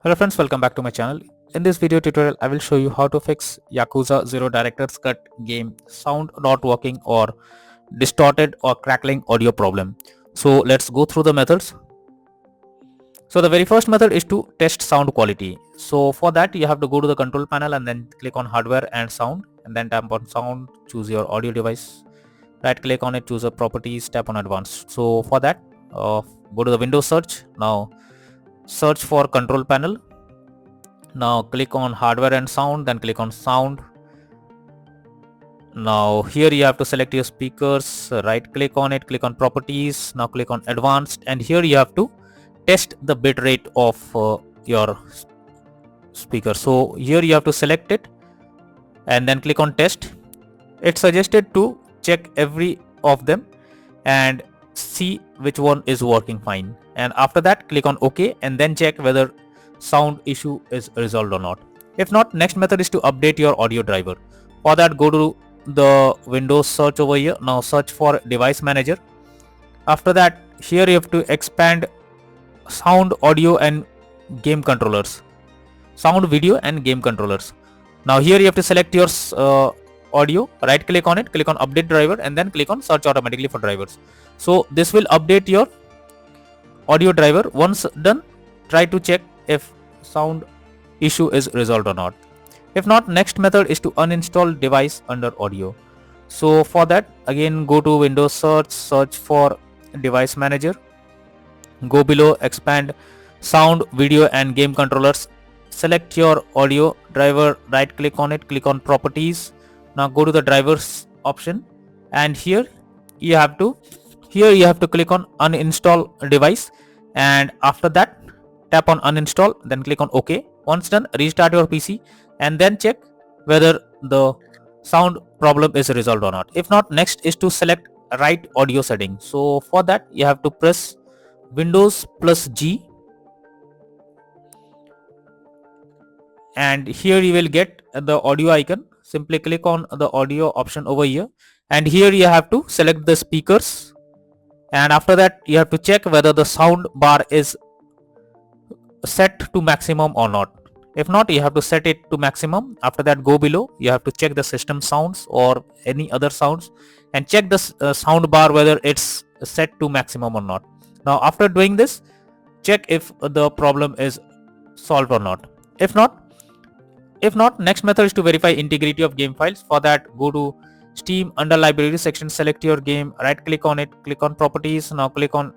Hello friends, welcome back to my channel. In this video tutorial, I will show you how to fix Yakuza 0 Director's Cut game sound not working or distorted or crackling audio problem. So let's go through the methods. So the very first method is to test sound quality. So for that you have to go to the control panel and then click on hardware and sound and then tap on sound, choose your audio device, right click on it, choose the properties, tap on advanced. So for that go to the Windows search. Now search for control panel. Now click on hardware and sound, then click on sound. Now here you have to select your speakers, right click on it, click on properties, now click on advanced, and here you have to test the bit rate of your speaker. So here you have to select it and then click on test. It's suggested to check every of them and see which one is working fine, and after that click on OK and then check whether sound issue is resolved or not. If not, next method is to update your audio driver. For that, go to the Windows search over here. Now search for device manager. After that, here you have to expand sound, audio and game controllers, sound, video and game controllers. Now here you have to select your audio, right click on it, click on update driver and then click on search automatically for drivers. So this will update your audio driver. Once done, try to check if sound issue is resolved or not. If not, next method is to uninstall device under audio. So for that, again go to Windows search, search for device manager, go below expand sound, video and game controllers, select your audio driver, right click on it, click on properties. Now go to the drivers option and here you have to click on uninstall device, and after that tap on uninstall, then click on OK. Once done, restart your PC and then check whether the sound problem is resolved or not. If not, next is to select right audio setting. So for that you have to press Windows plus G and here you will get the audio icon. Simply click on the audio option over here and here you have to select the speakers, and after that you have to check whether the sound bar is set to maximum or not. If not, you have to set it to maximum. After that, go below, you have to check the system sounds or any other sounds and check the sound bar whether it's set to maximum or not. Now after doing this, check if the problem is solved or not. If not, next method is to verify integrity of game files. For that, go to Steam, under library section, select your game, right click on it, click on properties. Now click on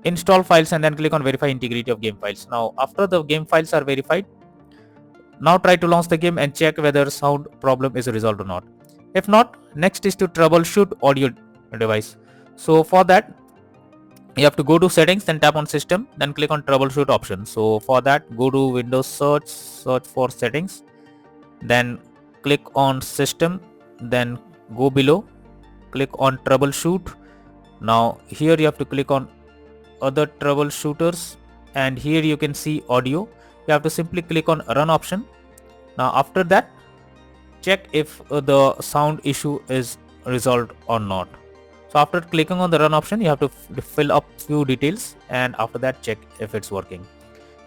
install files and then click on verify integrity of game files. Now after the game files are verified, now try to launch the game and check whether sound problem is resolved or not. If not, next is to troubleshoot audio device. So for that you have to go to settings, then tap on system, then click on troubleshoot option. So for that, go to Windows search, search for settings, then click on system, then go below, click on troubleshoot. Now here you have to click on other troubleshooters and here you can see audio. You have to simply click on run option. Now after that, check if the sound issue is resolved or not. So after clicking on the run option, you have to fill up few details and after that check if it's working.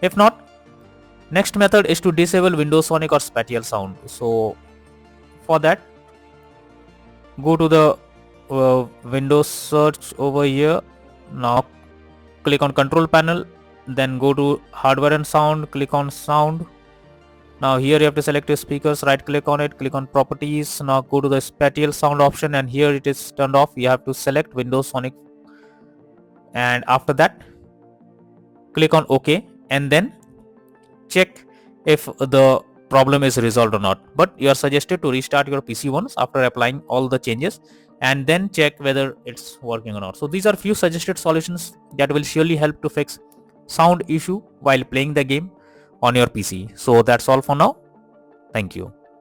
If not, next method is to disable Windows Sonic or spatial sound. So for that, go to the Windows search over here. Now click on control panel, then go to hardware and sound, click on sound. Now here you have to select your speakers, right click on it, click on properties. Now go to the spatial sound option and here it is turned off. You have to select Windows Sonic and after that click on OK and then check if the problem is resolved or not. But you are suggested to restart your PC once after applying all the changes and then check whether it's working or not. So these are few suggested solutions that will surely help to fix sound issue while playing the game on your PC. So that's all for now. Thank you.